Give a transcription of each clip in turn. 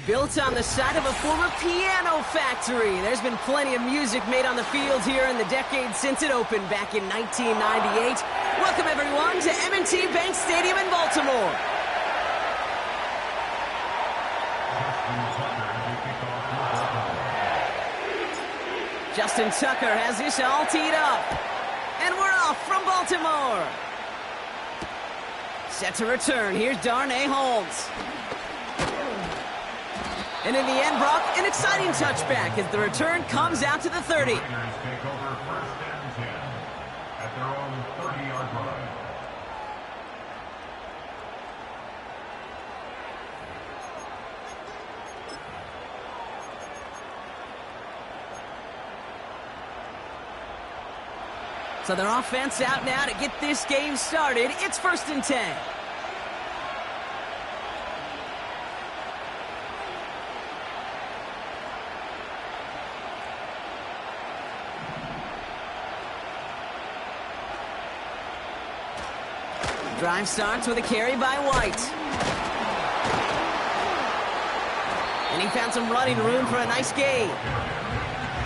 Built on the side of a former piano factory, there's been plenty of music made on the field here in the decade since it opened back in 1998. Welcome, everyone, to M&T Bank Stadium in Baltimore. Justin Tucker has this all teed up. And we're off from Baltimore. Set to return. Here's Darnay Holmes. And in the end, Brock, an exciting touchback as the return comes out to the 30. Take over first and 10 at their own 30-yard line. So their offense out now to get this game started. It's first and 10. Drive starts with a carry by White. And he found some running room for a nice gain.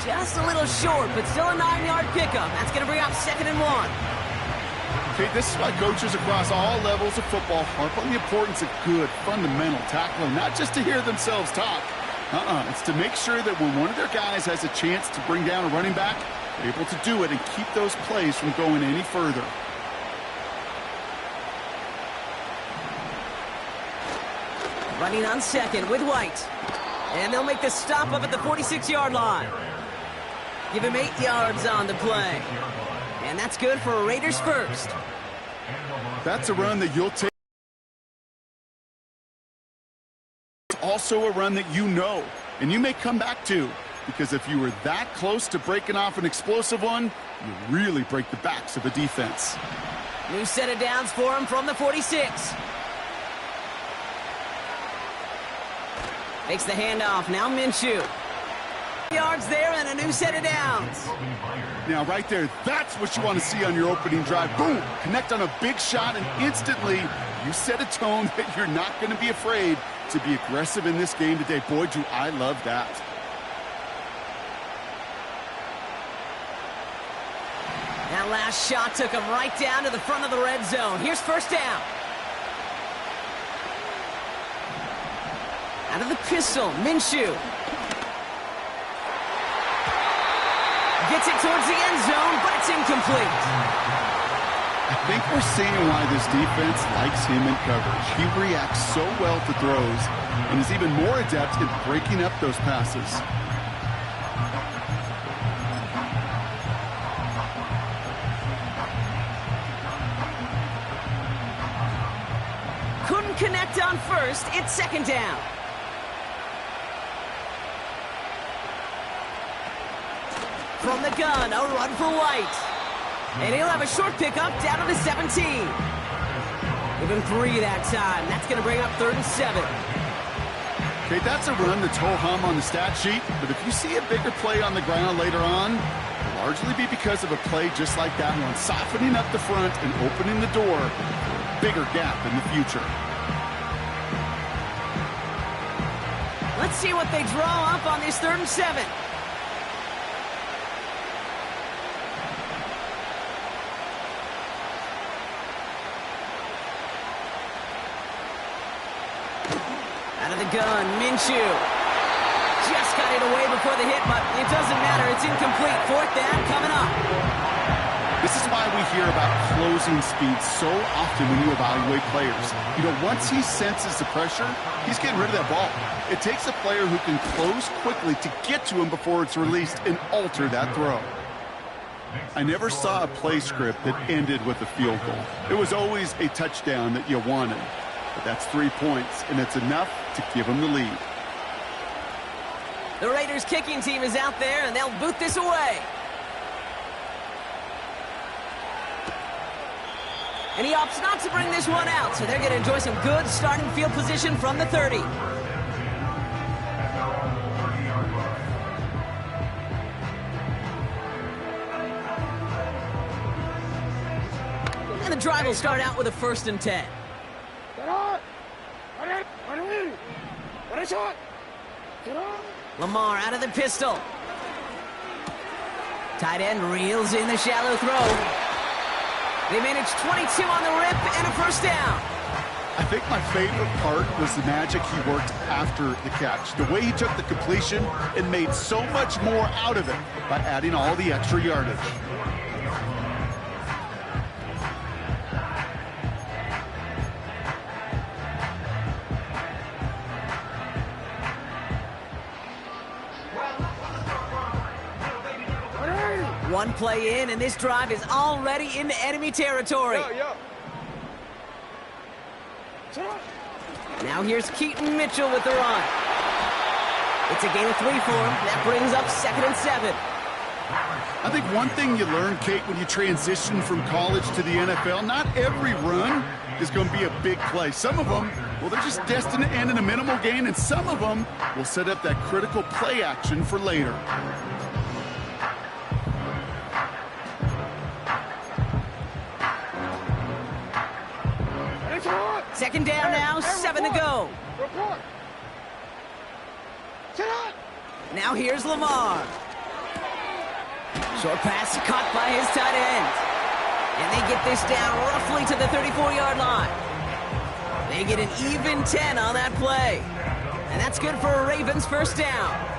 Just a little short, but still a 9-yard pickup. That's going to bring up 2nd and 1. Okay, this is why coaches across all levels of football harp on the importance of good, fundamental tackling, not just to hear themselves talk. It's to make sure that when one of their guys has a chance to bring down a running back, they're able to do it and keep those plays from going any further. Running on 2nd with White. And they'll make the stop up at the 46-yard line. Give him 8 yards on the play. And that's good for a Raiders first. That's a run that you'll take. It's also a run that you know, and you may come back to, because if you were that close to breaking off an explosive one, you really break the backs of a defense. New set of downs for him from the 46. Makes the handoff. Now Minshew. Yards there and a new set of downs. Now right there, that's what you want to see on your opening drive. Boom! Connect on a big shot and instantly you set a tone that you're not going to be afraid to be aggressive in this game today. Boy, do I love that. That last shot took him right down to the front of the red zone. Here's first down. Out of the pistol, Minshew. Gets it towards the end zone, but it's incomplete. I think we're seeing why this defense likes him in coverage. He reacts so well to throws and is even more adept at breaking up those passes. Couldn't connect on first. It's 2nd down. From the gun, a run for White. And he'll have a short pickup down to the 17. Give him 3 that time. That's going to bring up 3rd and 7. Okay, that's a run that's ho-hum on the stat sheet, but if you see a bigger play on the ground later on, it'll largely be because of a play just like that one, softening up the front and opening the door for a bigger gap in the future. Let's Let's see what they draw up on this 3rd and 7. Out of the gun, Minshew. Just got it away before the hit, but it doesn't matter. It's incomplete. 4th down coming up. This is why we hear about closing speed so often when you evaluate players. You know, once he senses the pressure, he's getting rid of that ball. It takes a player who can close quickly to get to him before it's released and alter that throw. I never saw a play script that ended with a field goal. It was always a touchdown that you wanted. But that's 3 points, and it's enough to give them the lead. The Raiders kicking team is out there, and they'll boot this away. And he opts not to bring this one out, so they're going to enjoy some good starting field position from the 30. And the drive will start out with a 1st and 10. Lamar out of the pistol. Tight end reels in the shallow throw. They managed 22 on the rip and a 1st down. I think my favorite part was the magic he worked after the catch. The way he took the completion and made so much more out of it by adding all the extra yardage. One play in, and this drive is already into enemy territory. Now here's Keaton Mitchell with the run. It's a gain of 3 for him. That brings up 2nd and 7. I think one thing you learn, Kate, when you transition from college to the NFL, not every run is going to be a big play. Some of them, well, they're just destined to end in a minimal gain, and some of them will set up that critical play action for later. 2nd down now, 7 to go. Now here's Lamar. Short pass caught by his tight end. And they get this down roughly to the 34-yard line. They get an even 10 on that play. And that's good for a Ravens 1st down.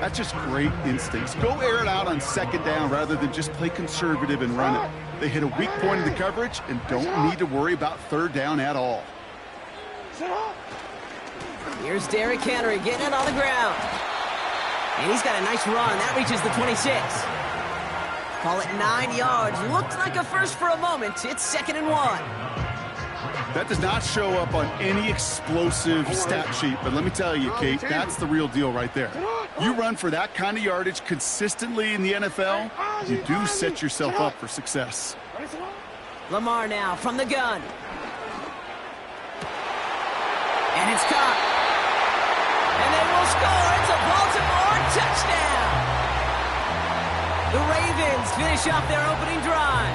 That's just great instincts. Go air it out on 2nd down rather than just play conservative and run it. They hit a weak point in the coverage and don't need to worry about 3rd down at all. Here's Derrick Henry getting it on the ground. And he's got a nice run. That reaches the 26. Call it 9 yards. Looked like a first for a moment. It's 2nd and 1. That does not show up on any explosive stat sheet, but let me tell you, Kate, that's the real deal right there. You run for that kind of yardage consistently in the NFL, you do set yourself up for success. Lamar now from the gun. And it's caught. And they will score. It's a Baltimore touchdown. The Ravens finish off their opening drive.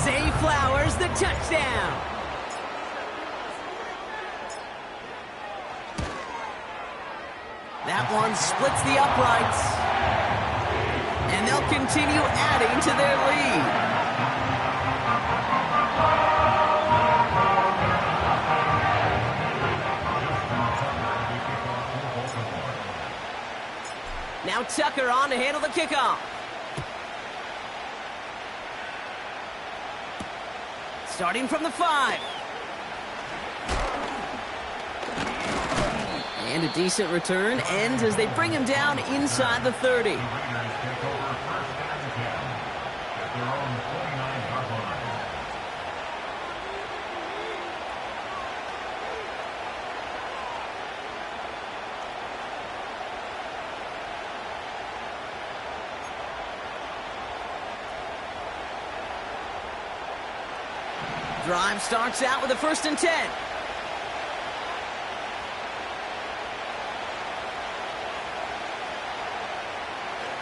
Zay Flowers, the touchdown. That one splits the uprights. And they'll continue adding to their lead. Now Tucker on to handle the kickoff. Starting from the 5. And a decent return ends as they bring him down inside the 30. Drive starts out with a 1st and 10.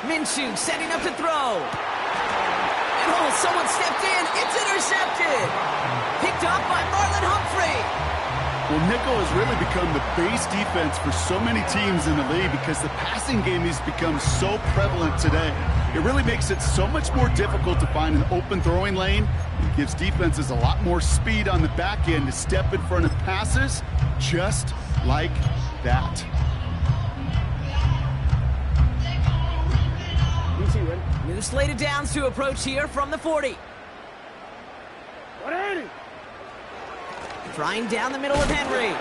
Minshew setting up to throw. And oh, someone stepped in. It's intercepted. Picked off by Marlon Humphrey. Well, nickel has really become the base defense for so many teams in the league because the passing game has become so prevalent today. It really makes it so much more difficult to find an open throwing lane. It gives defenses a lot more speed on the back end to step in front of passes just like that. New slated downs to approach here from the 40. 180. Trying down the middle of Henry.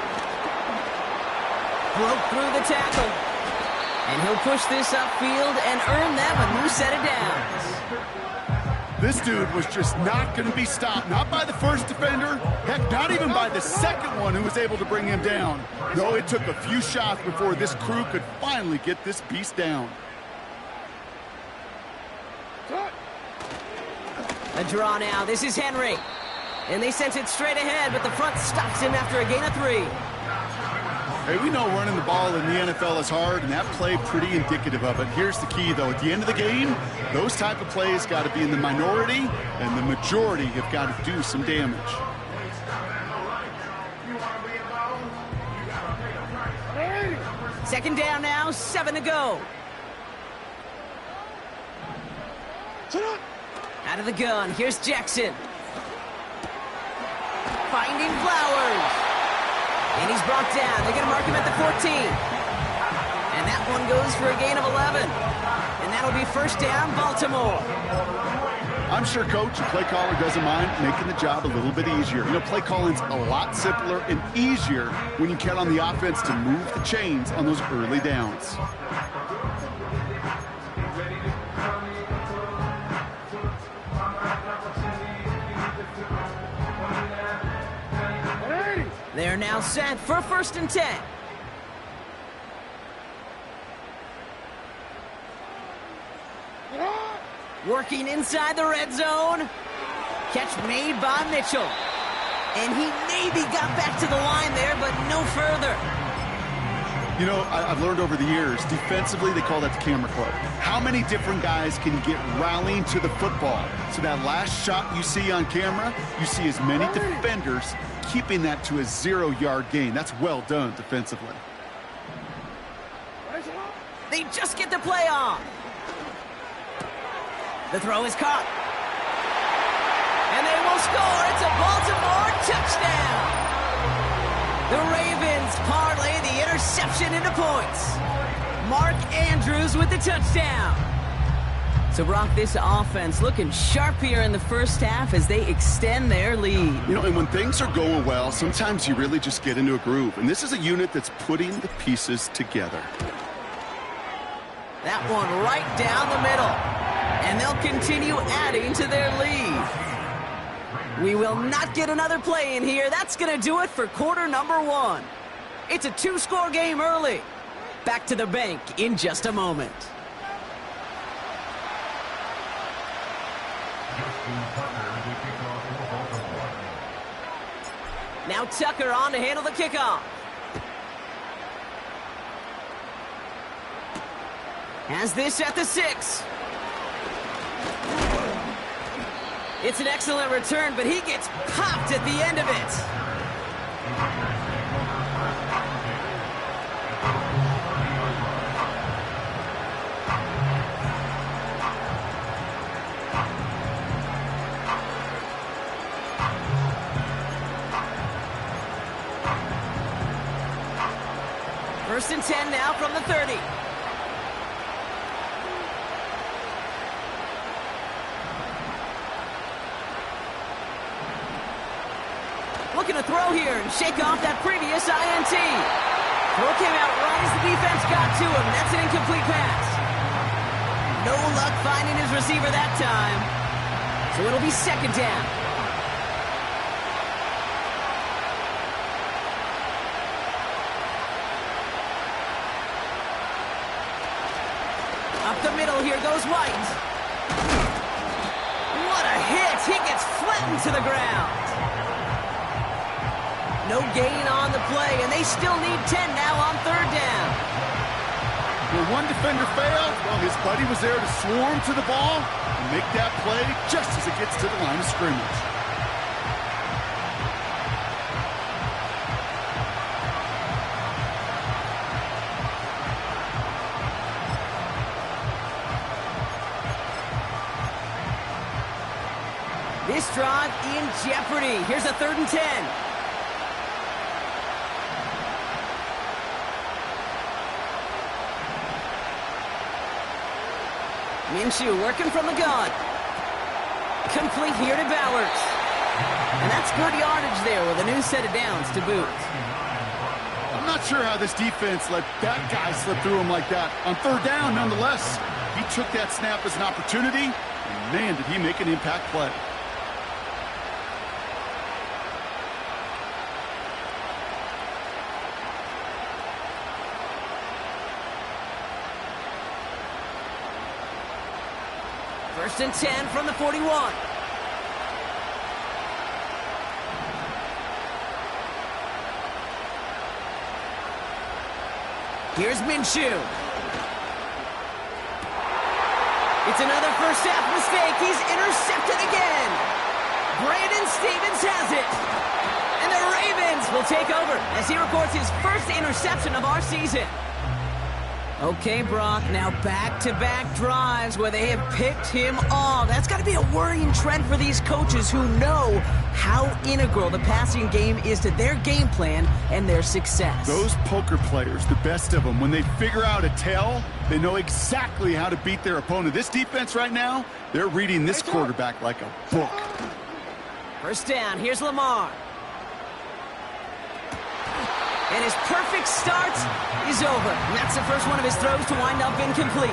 Broke through the tackle. And he'll push this upfield and earn them a new set of downs. This dude was just not going to be stopped. Not by the first defender. Heck, not even by the second one who was able to bring him down. No, it took a few shots before this crew could finally get this beast down. A draw now. This is Henry. And they sent it straight ahead, but the front stops him after a gain of 3. Hey, we know running the ball in the NFL is hard, and that play pretty indicative of it. Here's the key, though. At the end of the game, those type of plays got to be in the minority, and the majority have got to do some damage. Second down now, 7 to go. Out of the gun, here's Jackson. Finding Flowers. And he's brought down. They're going to mark him at the 14. And that one goes for a gain of 11. And that'll be first down, Baltimore. I'm sure coach and play caller doesn't mind making the job a little bit easier. You know, play calling's a lot simpler and easier when you count on the offense to move the chains on those early downs. They're now set for first and 10. Working inside the red zone. Catch made by Mitchell. And he maybe got back to the line there, but no further. You know, I've learned over the years, defensively, they call that the camera club. How many different guys can get rallying to the football? So that last shot you see on camera, you see as many defenders keeping that to a 0-yard gain. That's well done defensively. They just get the play on. The throw is caught. And they will score. It's a Baltimore touchdown. The Ravens parlay the interception into points. Mark Andrews with the touchdown. So, Brock, this offense looking sharp here in the first half as they extend their lead. You know, and when things are going well, sometimes you really just get into a groove. And this is a unit that's putting the pieces together. That one right down the middle. And they'll continue adding to their lead. We will not get another play in here. That's going to do it for quarter number 1. It's a 2-score game early. Back to the bank in just a moment. Now Tucker on to handle the kickoff. Has this at the 6. It's an excellent return, but he gets popped at the end of it. First and 10 now from the 30. Looking to throw here and shake off that previous INT. Throw came out right as the defense got to him. That's an incomplete pass. No luck finding his receiver that time. So it'll be second down. Up the middle, here goes White. What a hit! He gets flattened to the ground. No gain on the play, and they still need 10 now on third down. Where one defender failed, well, his buddy was there to swarm to the ball and make that play just as it gets to the line of scrimmage. This drive in jeopardy. Here's a 3rd and 10. Minshew working from the gun. Complete here to Bowers. And that's good yardage there with a new set of downs to boot. I'm not sure how this defense let that guy slip through him like that. On 3rd down, nonetheless, he took that snap as an opportunity, and man, did he make an impact play. First and 10 from the 41. Here's Minshew. It's another first half mistake. He's intercepted again. Brandon Stevens has it. And the Ravens will take over as he records his first interception of our season. Okay, Brock, now back-to-back drives where they have picked him off. That's got to be a worrying trend for these coaches who know how integral the passing game is to their game plan and their success. Those poker players, the best of them, when they figure out a tell, they know exactly how to beat their opponent. This defense right now, they're reading this quarterback like a book. First down, here's Lamar. And his perfect start is over. And that's the first one of his throws to wind up incomplete.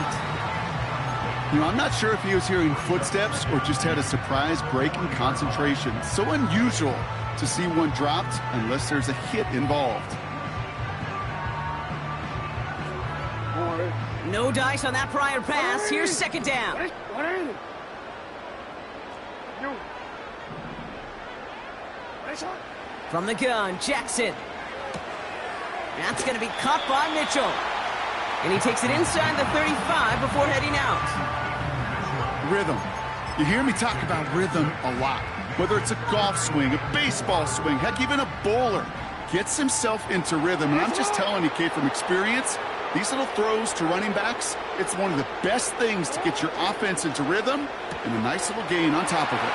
You know, I'm not sure if he was hearing footsteps or just had a surprise break in concentration. So unusual to see one dropped unless there's a hit involved. No dice on that prior pass. Here's 2nd down. From the gun, Jackson. That's going to be caught by Mitchell. And he takes it inside the 35 before heading out. Rhythm. You hear me talk about rhythm a lot. Whether it's a golf swing, a baseball swing, heck, even a bowler gets himself into rhythm. And I'm just telling you, Kate, from experience, these little throws to running backs, it's one of the best things to get your offense into rhythm and a nice little gain on top of it.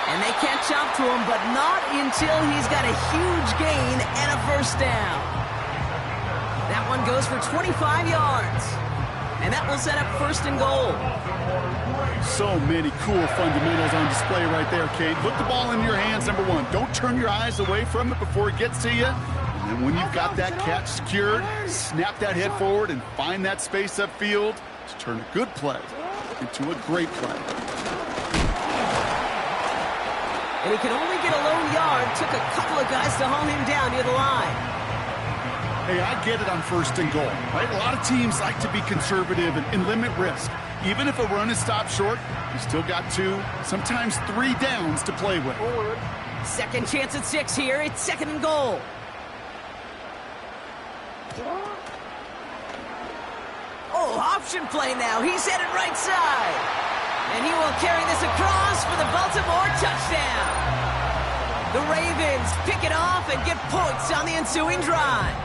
And they catch up to him, but not until he's got a huge gain and a first down. That one goes for 25 yards. And that will set up 1st and goal. So many cool fundamentals on display right there, Kate. Put the ball in your hands, number one. Don't turn your eyes away from it before it gets to you. And then when you've got that catch secured, snap that head forward and find that space upfield to turn a good play into a great play. And he can only get a lone yard. Took a couple of guys to haul him down near the line. Hey, I get it on 1st and goal, right? A lot of teams like to be conservative and limit risk. Even if a run is stopped short, you still got 2, sometimes 3 downs to play with. Second chance at 6 here. It's 2nd and goal. Oh, option play now. He's headed right side. And he will carry this across for the Baltimore touchdown. The Ravens pick it off and get points on the ensuing drive.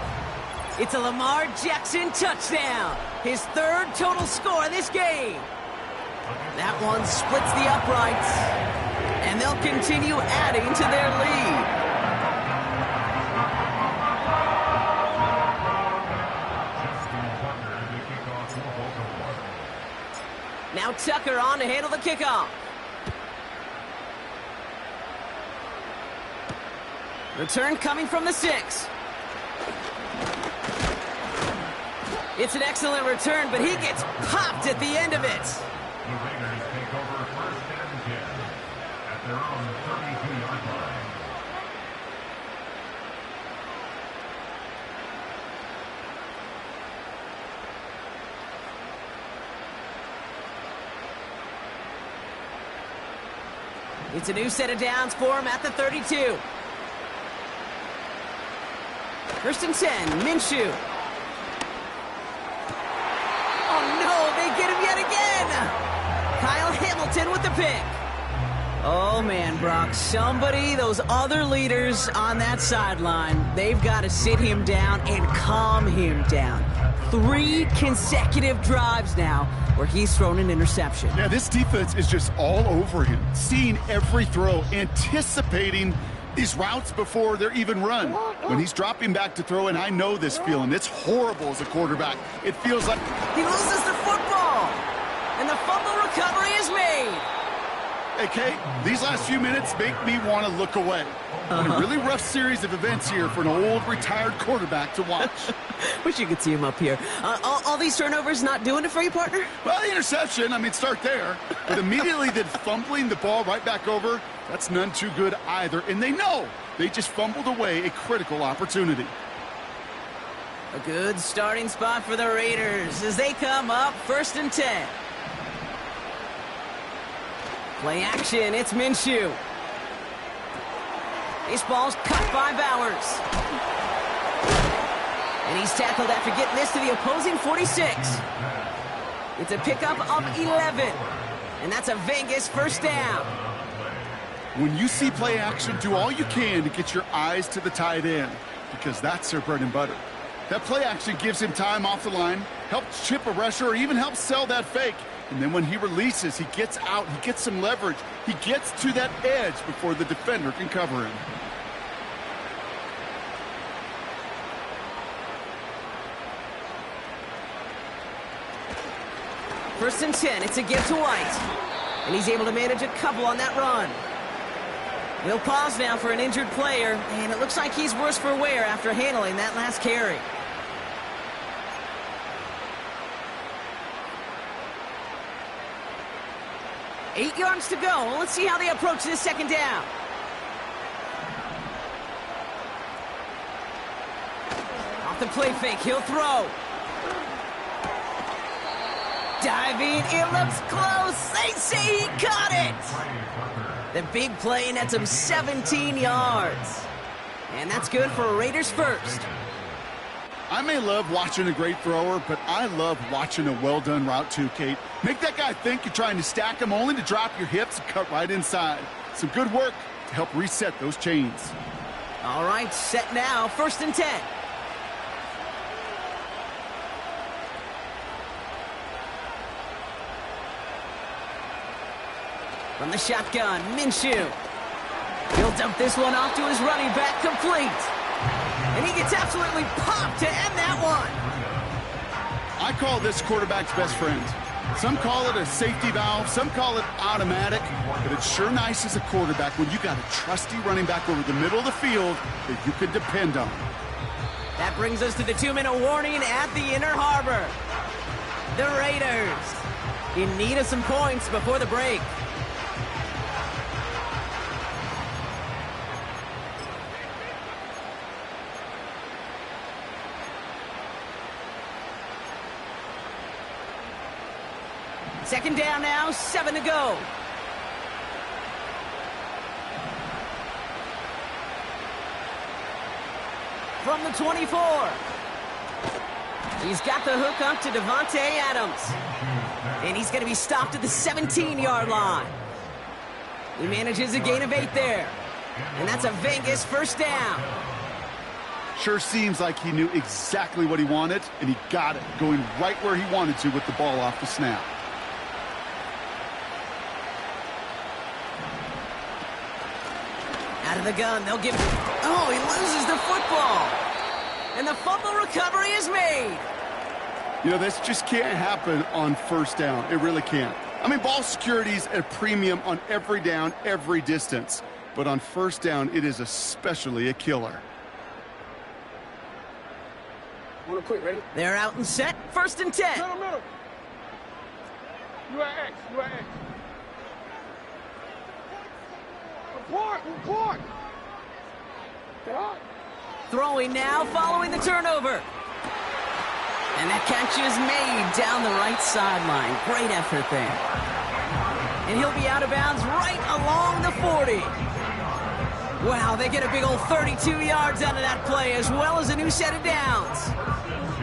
It's a Lamar Jackson touchdown. His 3rd total score in this game. That one splits the uprights. And they'll continue adding to their lead. Now Tucker on to handle the kickoff. Return coming from the 6. It's an excellent return, but he gets popped at the end of it. The Raiders take over 1st and 10 at their own 32-yard line. It's a new set of downs for him at the 32. 1st and 10, Minshew. Oh, no, they get him yet again. Kyle Hamilton with the pick. Oh, man, Brock, those other leaders on that sideline, they've got to sit him down and calm him down. 3 consecutive drives now where he's thrown an interception. Yeah, this defense is just all over him, seeing every throw, anticipating these routes before they're even run. When he's dropping back to throw, and I know this feeling, it's horrible as a quarterback. It feels like he loses the football, and the fumble recovery is made. Hey, Kate, these last few minutes make me want to look away. A really rough series of events here for an old retired quarterback to watch. Wish you could see him up here. All these turnovers not doing it for you, partner? Well, the interception, start there. But immediately then fumbling the ball right back over, that's none too good either. And they know they just fumbled away a critical opportunity. A good starting spot for the Raiders as they come up 1st and 10. Play action, it's Minshew. Baseball's cut by Bowers. And he's tackled after getting this to the opposing 46. It's a pickup of 11. And that's a Vegas 1st down. When you see play action, do all you can to get your eyes to the tight end, because that's their bread and butter. That play action gives him time off the line, helps chip a rusher, or even helps sell that fake. And then when he releases, he gets out, he gets some leverage. He gets to that edge before the defender can cover him. First and 10, it's a give to White. And he's able to manage a couple on that run. We'll pause now for an injured player, and it looks like he's worse for wear after handling that last carry. Eight yards to go. Let's see how they approach this 2nd down. Off the play fake, he'll throw. Diving, it looks close. They say he caught it. The big play nets him 17 yards. And that's good for Raiders 1st. I may love watching a great thrower, but I love watching a well-done route too, Kate. Make that guy think you're trying to stack him only to drop your hips and cut right inside. Some good work to help reset those chains. All right, set now, 1st and 10. From the shotgun, Minshew. He'll dump this one off to his running back, complete. And he gets absolutely popped to end that one. I call this quarterback's best friend. Some call it a safety valve, some call it automatic, but it's sure nice as a quarterback when you got a trusty running back over the middle of the field that you can depend on. That brings us to the 2-minute warning at the Inner Harbor. The Raiders in need of some points before the break. Second down now, 7 to go. From the 24. He's got the hook up to Devontae Adams. And he's going to be stopped at the 17-yard line. He manages a gain of 8 there. And that's a Vegas 1st down. Sure seems like he knew exactly what he wanted, and he got it, going right where he wanted to with the ball off the snap. Out of the gun, they'll give... Oh, he loses the football. And the fumble recovery is made. You know, this just can't happen on 1st down. It really can't. Ball security's at a premium on every down, every distance. But on 1st down, it is especially a killer. Real quick, ready? They're out and set. 1st and 10. Middle. You at X. Report. Throwing now, following the turnover. And that catch is made down the right sideline. Great effort there. And he'll be out of bounds right along the 40. Wow, they get a big old 32 yards out of that play, as well as a new set of downs.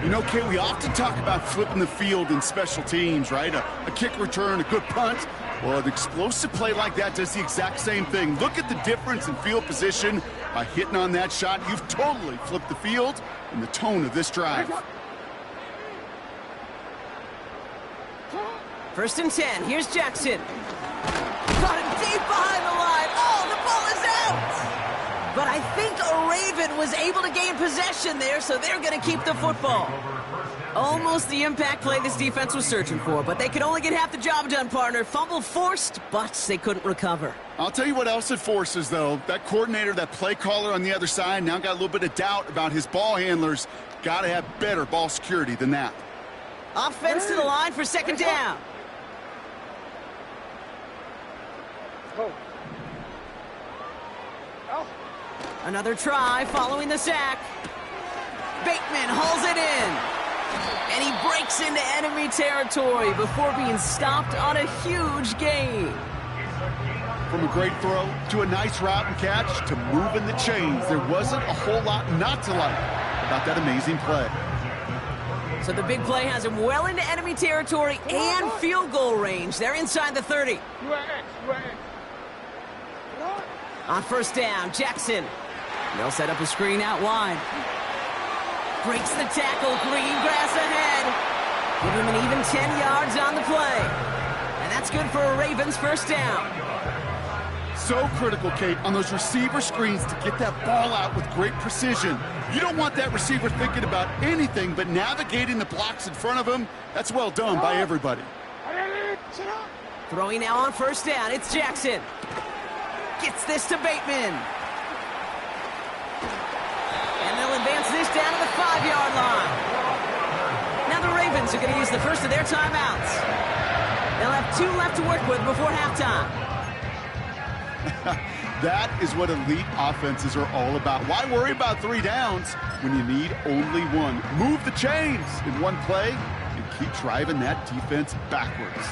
You know, Kate, we often talk about flipping the field in special teams, right? A kick return, a good punt. Well, an explosive play like that does the exact same thing. Look at the difference in field position. By hitting on that shot, you've totally flipped the field and the tone of this drive. 1st and 10. Here's Jackson. Got it deep behind the line. Oh, the ball is out! But I think a Raven was able to gain possession there, so they're going to keep the football. Almost the impact play this defense was searching for, but they could only get half the job done, partner. Fumble forced, but they couldn't recover. I'll tell you what else it forces, though. That coordinator, that play caller on the other side, now got a little bit of doubt about his ball handlers. Got to have better ball security than that. Offense to the line for 2nd down. Another try following the sack. Bateman hauls it in. And he breaks into enemy territory before being stopped on a huge gain. From a great throw to a nice route and catch to moving the chains, there wasn't a whole lot not to like about that amazing play. So the big play has him well into enemy territory and field goal range. They're inside the 30. On 1st down, Jackson. They'll set up a screen out wide. Breaks the tackle, green grass ahead. Give him an even 10 yards on the play. And that's good for a Ravens 1st down. So critical, Kate, on those receiver screens to get that ball out with great precision. You don't want that receiver thinking about anything but navigating the blocks in front of him. That's well done by everybody. Throwing now on 1st down, it's Jackson. Gets this to Bateman. And they'll advance this down to the 5-yard line. Now the Ravens are going to use the first of their timeouts. They'll have 2 left to work with before halftime. That is what elite offenses are all about. Why worry about 3 downs when you need only 1? Move the chains in one play and keep driving that defense backwards.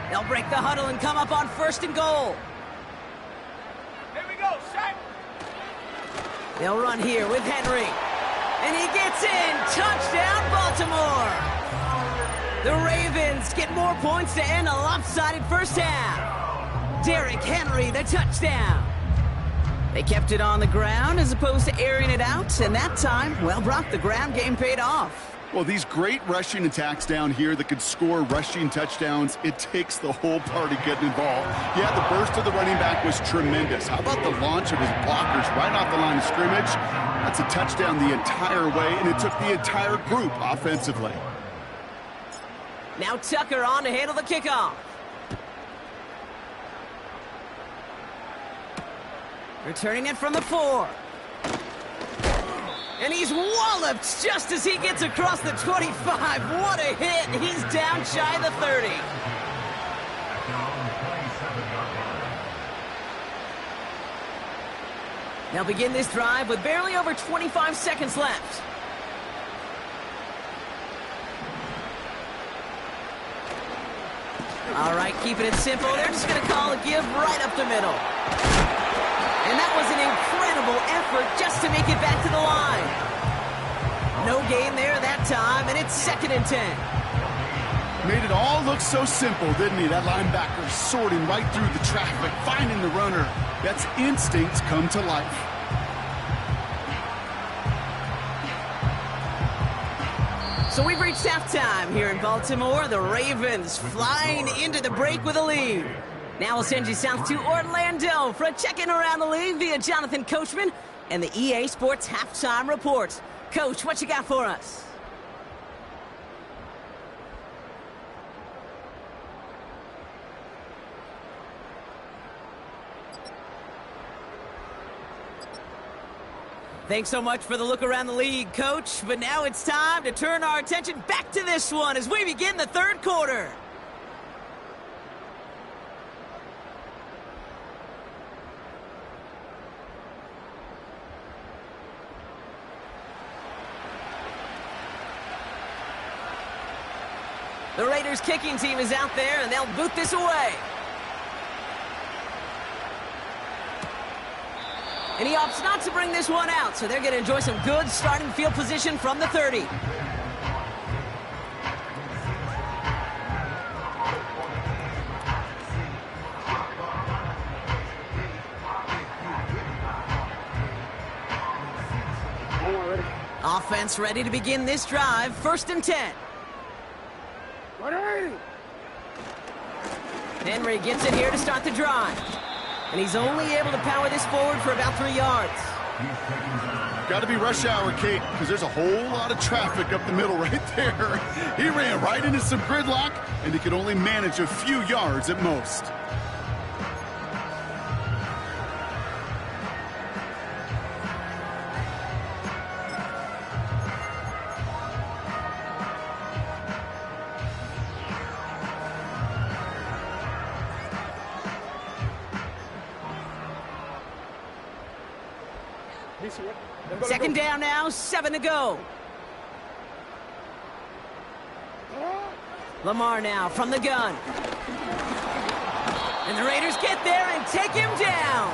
They'll break the huddle and come up on 1st and goal. Here we go, Shaq. They'll run here with Henry. And he gets in. Touchdown, Baltimore. The Ravens get more points to end a lopsided 1st half. Derrick Henry, the touchdown. They kept it on the ground as opposed to airing it out. And that time, well, Brock, the ground game paid off. Well, these great rushing attacks down here that could score rushing touchdowns, it takes the whole party getting involved. Yeah, the burst of the running back was tremendous. How about the launch of his blockers right off the line of scrimmage? That's a touchdown the entire way, and it took the entire group offensively. Now Tucker on to handle the kickoff. Returning it from the 4. And he's walloped just as he gets across the 25. What a hit. He's down shy of the 30. They'll begin this drive with barely over 25 seconds left. All right, keeping it simple. They're just going to call a give right up the middle. And that was an incredible effort just to make it back to the line. No gain there that time, and it's 2nd and 10. Made it all look so simple, didn't he? That linebacker sorting right through the traffic, finding the runner. That's instincts come to life. So we've reached halftime here in Baltimore. The Ravens flying into the break with a lead. Now we'll send you south to Orlando for a check-in around the league via Jonathan Coachman and the EA Sports Halftime Report. Coach, what you got for us? Thanks so much for the look around the league, Coach. But now it's time to turn our attention back to this one as we begin the 3rd quarter. The Raiders kicking team is out there, and they'll boot this away. And he opts not to bring this one out, so they're going to enjoy some good starting field position from the 30. Offense ready to begin this drive. 1st and 10. Henry gets it here to start the drive. And he's only able to power this forward for about 3 yards. Got to be rush hour, Kate, because there's a whole lot of traffic up the middle right there. He ran right into some gridlock, and he could only manage a few yards at most. Second down now, 7 to go. Lamar now from the gun. And the Raiders get there and take him down.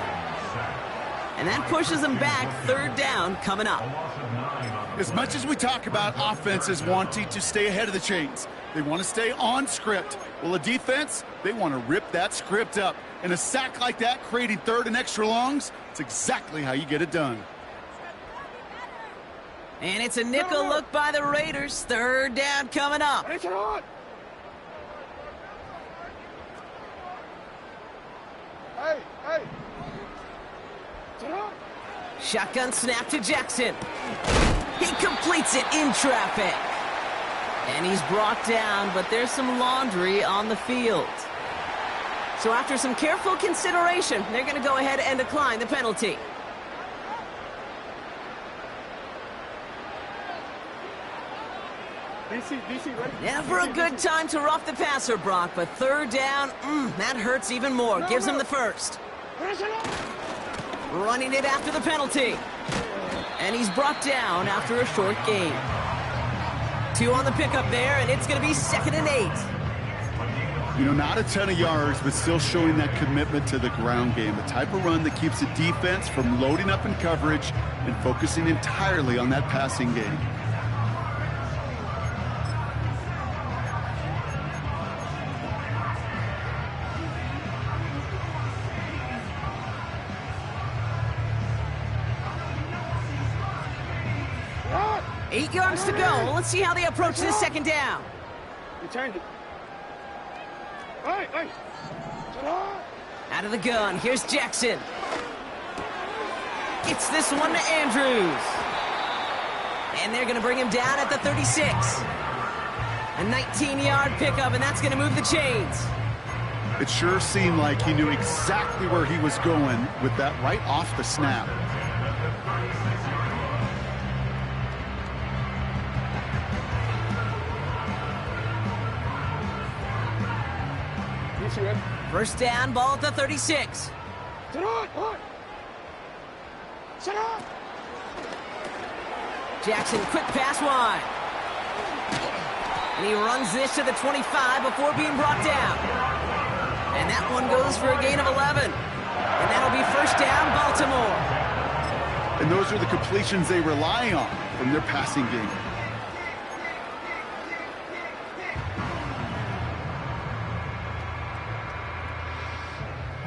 And that pushes them back. 3rd down coming up. As much as we talk about offenses wanting to stay ahead of the chains, they want to stay on script. Well, a defense, they want to rip that script up. And a sack like that, creating 3rd and extra longs, it's exactly how you get it done. And it's a nickel look by the Raiders. 3rd down coming up. Shotgun snap to Jackson. He completes it in traffic. And he's brought down, but there's some laundry on the field. So after some careful consideration, they're going to go ahead and decline the penalty. Never a good time to rough the passer, Brock, but 3rd down, that hurts even more. Gives him the 1st. Running it after the penalty. And he's brought down after a short gain. 2 on the pickup there, and it's going to be 2nd and 8. You know, not a ton of yards, but still showing that commitment to the ground game. The type of run that keeps the defense from loading up in coverage and focusing entirely on that passing game. Eight yards to go. Let's see how they approach this 2nd down. Returned it. Out of the gun, here's Jackson. Gets this one to Andrews. And they're going to bring him down at the 36. A 19-yard pickup, and that's going to move the chains. It sure seemed like he knew exactly where he was going with that right off the snap. First down, ball at the 36. Jackson, quick pass wide. And he runs this to the 25 before being brought down. And that one goes for a gain of 11. And that'll be 1st down, Baltimore. And those are the completions they rely on from their passing game.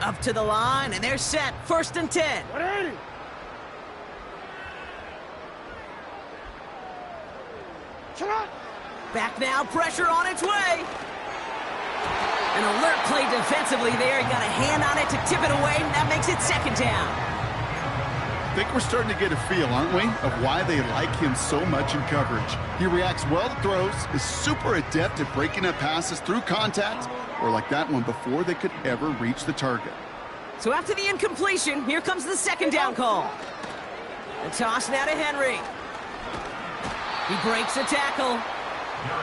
Up to the line, and they're set. 1st and 10. Back now, pressure on its way. An alert play defensively there. He got a hand on it to tip it away, and that makes it 2nd down. I think we're starting to get a feel, aren't we, of why they like him so much in coverage. He reacts well to throws, is super adept at breaking up passes through contact, or like that one before they could ever reach the target. So after the incompletion, here comes the 2nd down call. The toss now to Henry. He breaks the tackle.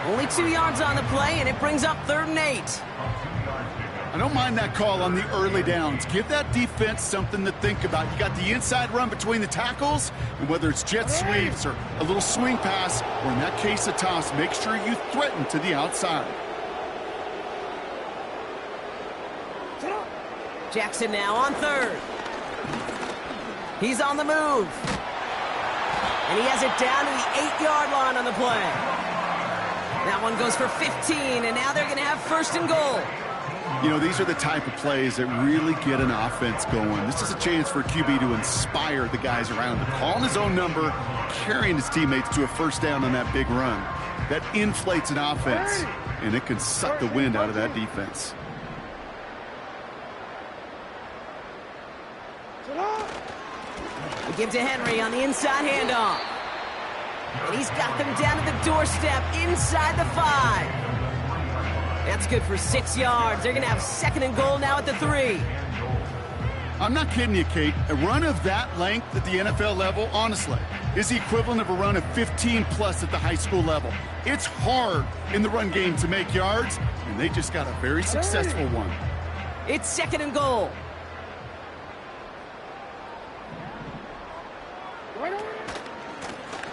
Only 2 yards on the play, and it brings up 3rd and 8. I don't mind that call on the early downs. Give that defense something to think about. You got the inside run between the tackles, and whether it's jet sweeps or a little swing pass, or in that case a toss, make sure you threaten to the outside. Jackson now on 3rd. He's on the move. And he has it down to the 8-yard line on the play. That one goes for 15, and now they're going to have first and goal. You know, these are the type of plays that really get an offense going. This is a chance for a QB to inspire the guys around him. Calling his own number, carrying his teammates to a first down on that big run. That inflates an offense, and it can suck the wind out of that defense. We give to Henry on the inside handoff. And he's got them down to the doorstep inside the 5. That's good for 6 yards. They're going to have second and goal now at the 3. I'm not kidding you, Kate. A run of that length at the NFL level, honestly, is the equivalent of a run of 15-plus at the high school level. It's hard in the run game to make yards, and they just got a very successful one. It's second and goal.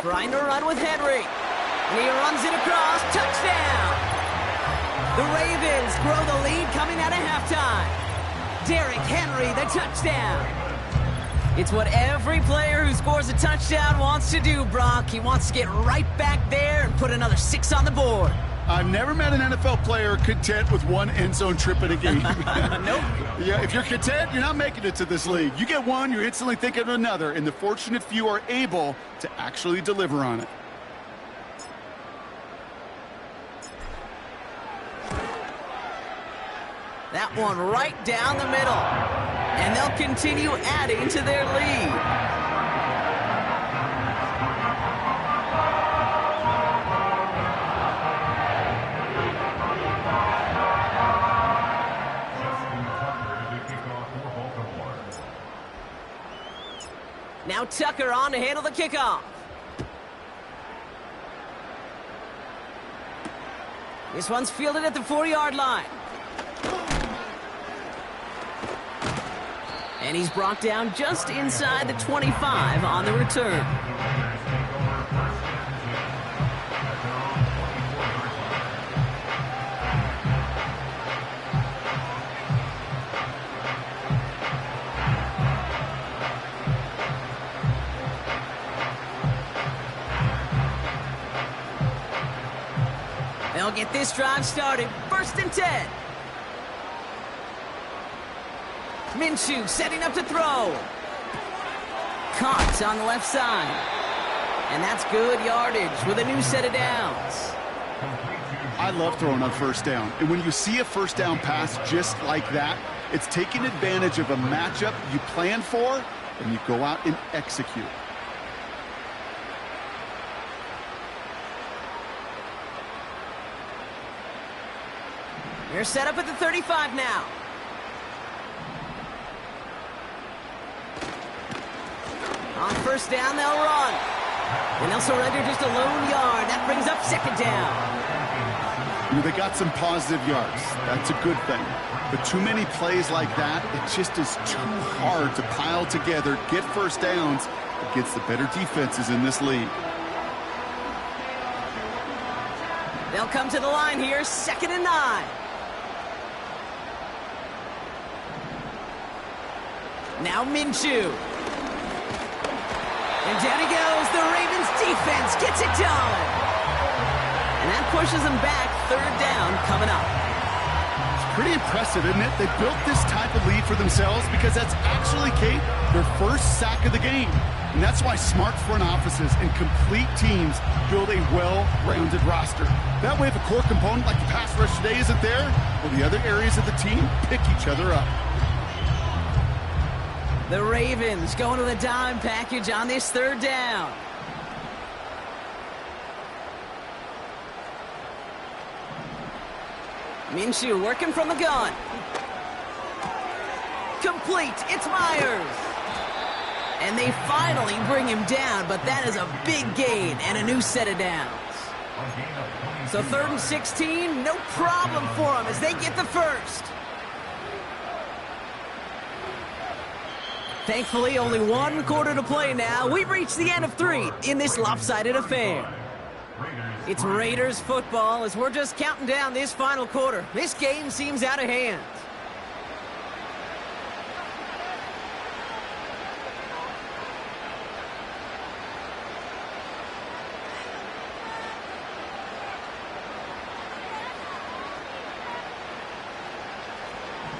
Trying to run with Henry. And he runs it across. Touchdown! The Ravens grow the lead coming out of halftime. Derrick Henry, the touchdown. It's what every player who scores a touchdown wants to do, Brock. He wants to get right back there and put another 6 on the board. I've never met an NFL player content with one end zone trip in a game. Nope. Yeah, if you're content, you're not making it to this league. You get one, you're instantly thinking of another, and the fortunate few are able to actually deliver on it. That one right down the middle. And they'll continue adding to their lead. Now Tucker on to handle the kickoff. This one's fielded at the 4-yard line. And he's brought down just inside the 25 on the return. They'll get this drive started. First and 10. Minshew setting up to throw. Caught on the left side. And that's good yardage with a new set of downs. I love throwing on first down. And when you see a first down pass just like that, it's taking advantage of a matchup you plan for, and you go out and execute. They're set up at the 35 now. On first down, they'll run. And they'll surrender just a lone yard. That brings up second down. You know, they got some positive yards. That's a good thing. But too many plays like that, it just is too hard to pile together, get first downs against the better defenses in this league. They'll come to the line here, second and 9. Now Minshew. And down he goes. The Ravens defense gets it done. And that pushes them back. Third down coming up. It's pretty impressive, isn't it? They built this type of lead for themselves because that's actually, Kate, their first sack of the game. And that's why smart front offices and complete teams build a well-rounded roster. That way, if a core component like the pass rush today isn't there, well, the other areas of the team pick each other up. The Ravens going to the dime package on this third down. Minshew working from the gun. Complete. It's Myers. And they finally bring him down, but that is a big gain and a new set of downs. So third and 16, no problem for them as they get the first. Thankfully, only one quarter to play now. We've reached the end of 3 in this lopsided affair. It's Raiders football as we're just counting down this final quarter. This game seems out of hand.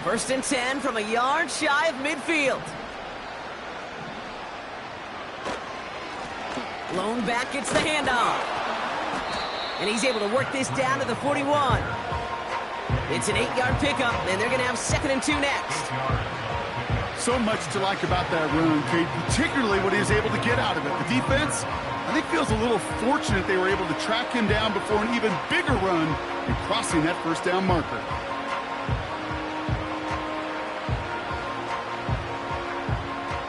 First and 10 from a yard shy of midfield. Lone back gets the handoff. And he's able to work this down to the 41. It's an 8-yard pickup, and they're going to have 2nd and 2 next. So much to like about that run, Kate, particularly what he was able to get out of it. The defense, I think, feels a little fortunate they were able to track him down before an even bigger run and crossing that first down marker.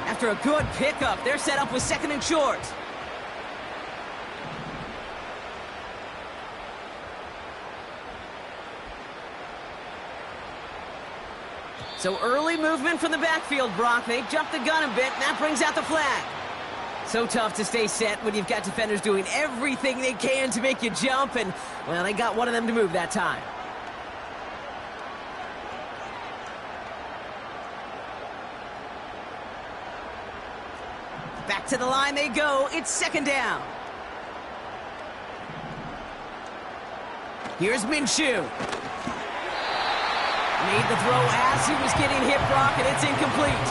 After a good pickup, they're set up with 2nd and short. So early movement from the backfield, Brock. They jumped the gun a bit, and that brings out the flag. So tough to stay set when you've got defenders doing everything they can to make you jump, and, well, they got one of them to move that time. Back to the line they go. It's 2nd down. Here's Minshew. Made the throw as he was getting hit, Brock, and it's incomplete.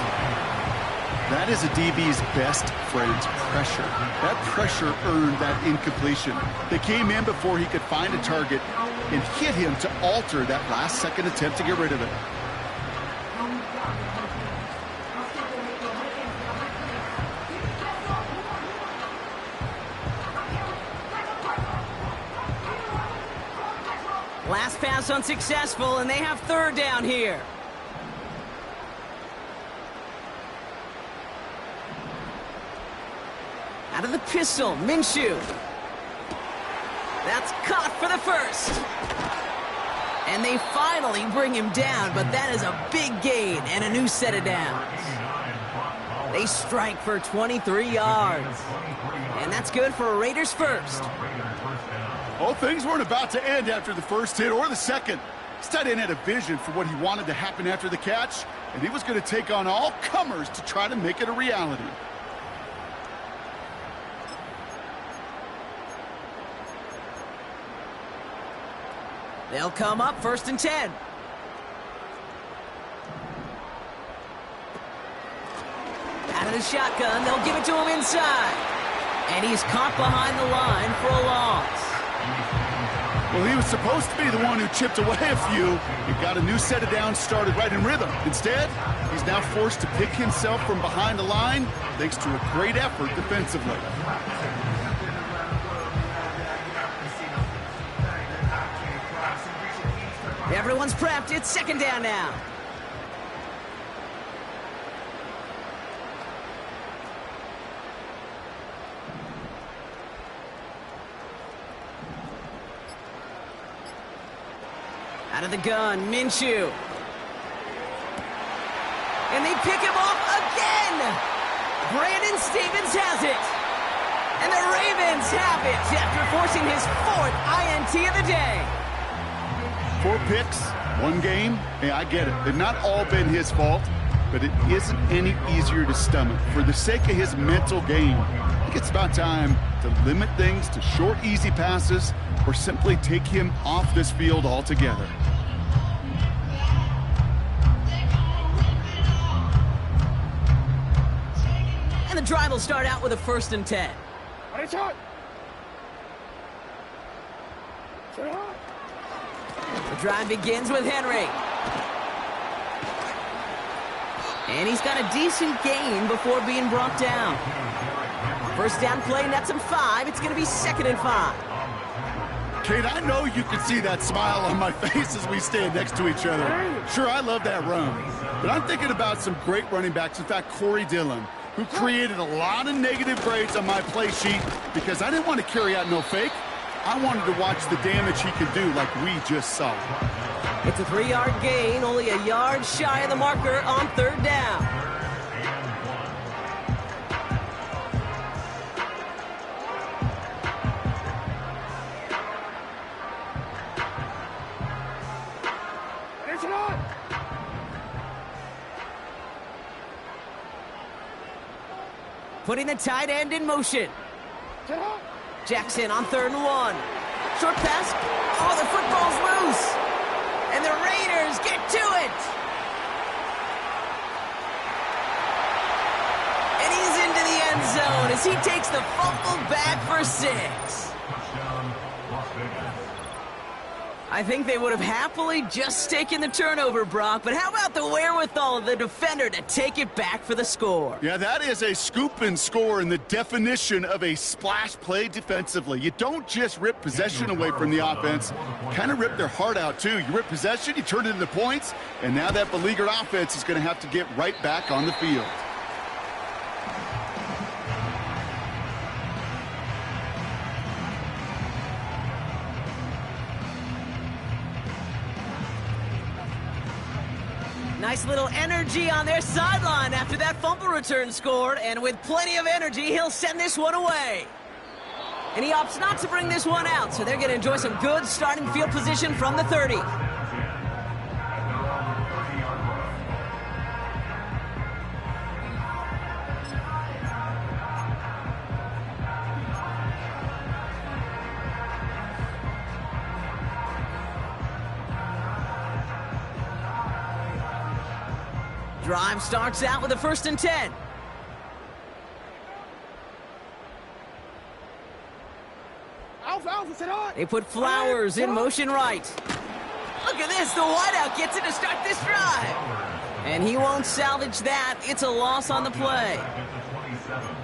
That is a DB's best friend, pressure. That pressure earned that incompletion. They came in before he could find a target and hit him to alter that last-second attempt to get rid of it. Last pass unsuccessful, and they have 3rd down here. Out of the pistol, Minshew. That's caught for the first. And they finally bring him down, but that is a big gain and a new set of downs. They strike for 23 yards. And that's good for a Raiders first. Oh, things weren't about to end after the first hit or the second. This tight end had a vision for what he wanted to happen after the catch, and he was going to take on all comers to try to make it a reality. They'll come up 1st and 10. Out of the shotgun, they'll give it to him inside. And he's caught behind the line for a loss. Well, he was supposed to be the one who chipped away a few. He got a new set of downs started right in rhythm. Instead, he's now forced to pick himself from behind the line thanks to a great effort defensively. Everyone's prepped. It's 2nd down now. Out of the gun, Minshew. And they pick him off again. Brandon Stevens has it. And the Ravens have it after forcing his 4th INT of the day. 4 picks, 1 game. Hey, I get it. They've not all been his fault, but it isn't any easier to stomach. For the sake of his mental game, I think it's about time to limit things to short, easy passes or simply take him off this field altogether. And the drive will start out with a 1st and 10. The drive begins with Henry. And he's got a decent gain before being brought down. First down play, nets him 5. It's going to be 2nd and 5. Kate, I know you can see that smile on my face as we stand next to each other. Sure, I love that run. But I'm thinking about some great running backs. In fact, Corey Dillon, who created a lot of negative grades on my play sheet because I didn't want to carry out no fake. I wanted to watch the damage he could do like we just saw. It's a 3-yard gain, only a yard shy of the marker on 3rd down. Putting the tight end in motion. Jackson on 3rd and 1. Short pass. Oh, the football's loose. And the Raiders get to it. I think they would have happily just taken the turnover, Brock, but how about the wherewithal of the defender to take it back for the score? Yeah, that is a scoop and score in the definition of a splash play defensively. You don't just rip possession away from the offense, you kind of rip their heart out too. You rip possession, you turn it into points, and now that beleaguered offense is going to have to get right back on the field. Nice little energy on their sideline after that fumble return scored, and with plenty of energy, he'll send this one away. And he opts not to bring this one out, so they're going to enjoy some good starting field position from the 30. Drive starts out with a 1st and 10. They put Flowers in motion right. Look at this, the wideout gets it to start this drive. And he won't salvage that. It's a loss on the play.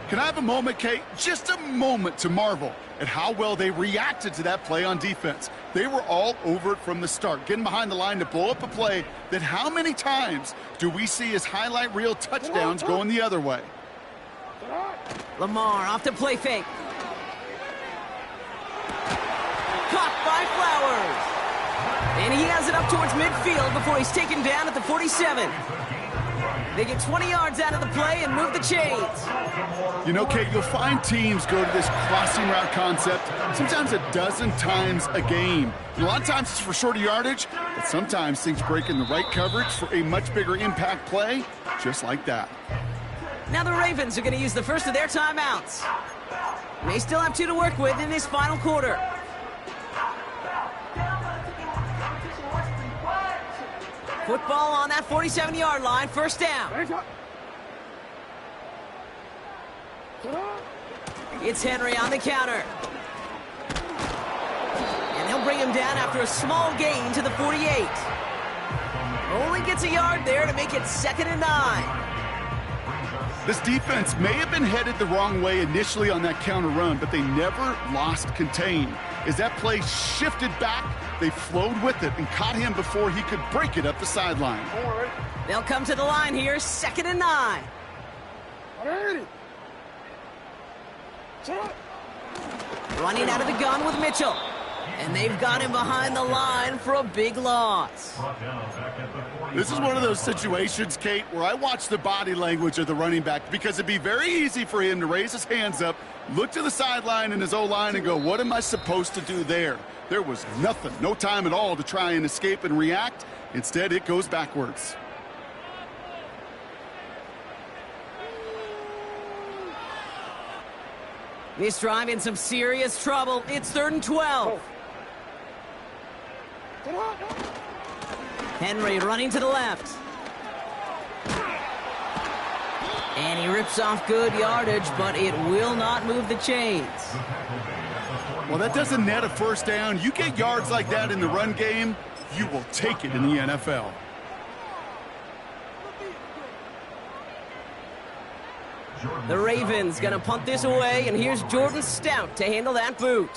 Can I have a moment, Kate? Just a moment to marvel at how well they reacted to that play on defense. They were all over it from the start, getting behind the line to blow up a play that how many times do we see as highlight reel touchdowns going the other way? Lamar off the play fake. Caught by Flowers. And he has it up towards midfield before he's taken down at the 47. They get 20 yards out of the play and move the chains. You know, Kate, you'll find teams go to this crossing route concept sometimes a dozen times a game. And a lot of times it's for shorter yardage, but sometimes things break in the right coverage for a much bigger impact play, just like that. Now the Ravens are going to use the first of their timeouts. And they still have 2 to work with in this final quarter. Football on that 47-yard line, 1st down. It's Henry on the counter. And they'll bring him down after a small gain to the 48. Only gets a yard there to make it 2nd and 9. This defense may have been headed the wrong way initially on that counter run, but they never lost contain. As that play shifted back, they flowed with it and caught him before he could break it up the sideline. They'll come to the line here, 2nd and 9. Running out of the gun with Mitchell. And they've got him behind the line for a big loss. This is one of those situations, Kate, where I watch the body language of the running back because it'd be very easy for him to raise his hands up, look to the sideline in his O-line and go, what am I supposed to do there? There was nothing, no time at all to try and escape and react. Instead, it goes backwards. This drive in some serious trouble. It's 3rd and 12. Henry running to the left. And he rips off good yardage, but it will not move the chains. Well, that doesn't net a 1st down. You get yards like that in the run game, you will take it in the NFL. The Ravens gonna punt this away, and here's Jordan Stout to handle that boot.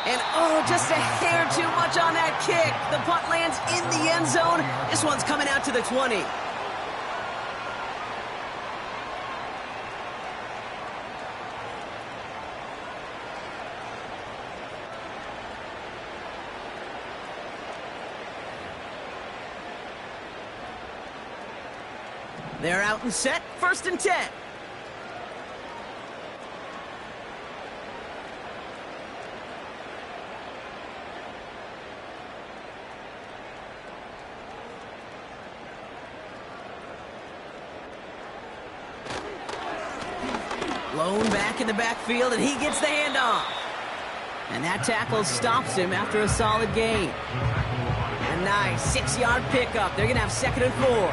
And oh, just a hair too much on that kick. The punt lands in the end zone. This one's coming out to the 20. They're out and set, 1st and 10. Lone back in the backfield, and he gets the handoff. And that tackle stops him after a solid gain. A nice 6-yard pickup. They're going to have 2nd and 4.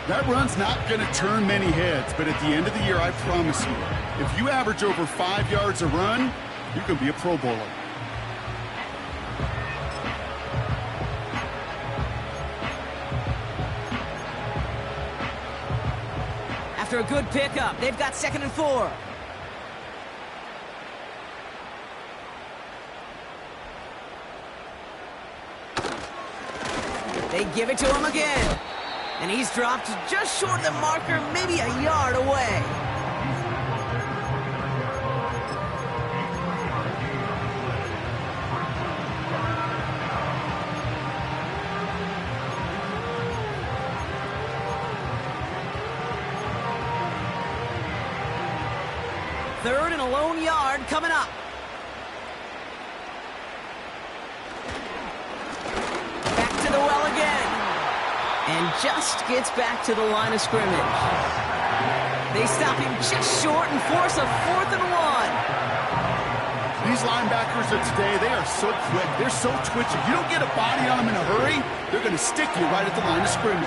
That run's not going to turn many heads, but at the end of the year, I promise you, If you average over 5 yards a run, you can be a Pro Bowler. After a good pickup, they've got 2nd and 4. They give it to him again. And he's dropped just short of the marker, maybe a yard away. Third and a lone yard coming up. Back to the well again. And just gets back to the line of scrimmage. They stop him just short and force a 4th and 1. These linebackers of today, they are so quick. They're so twitchy. You don't get a body on them in a hurry, they're going to stick you right at the line of scrimmage.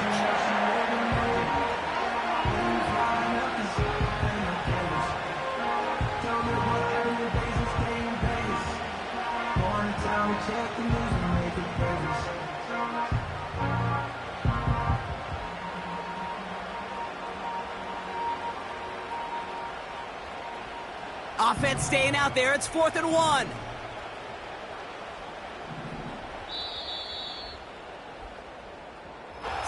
Offense staying out there. It's 4th and 1.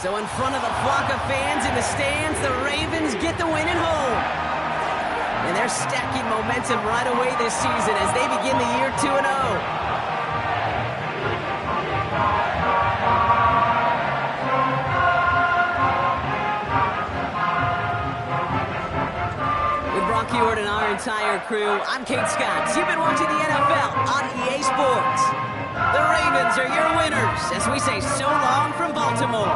So in front of the flock of fans in the stands, the Ravens get the win at home. And they're stacking momentum right away this season as they begin the year 2-0. Stewart and our entire crew, I'm Kate Scott. You've been watching the NFL on EA Sports. The Ravens are your winners as we say so long from Baltimore.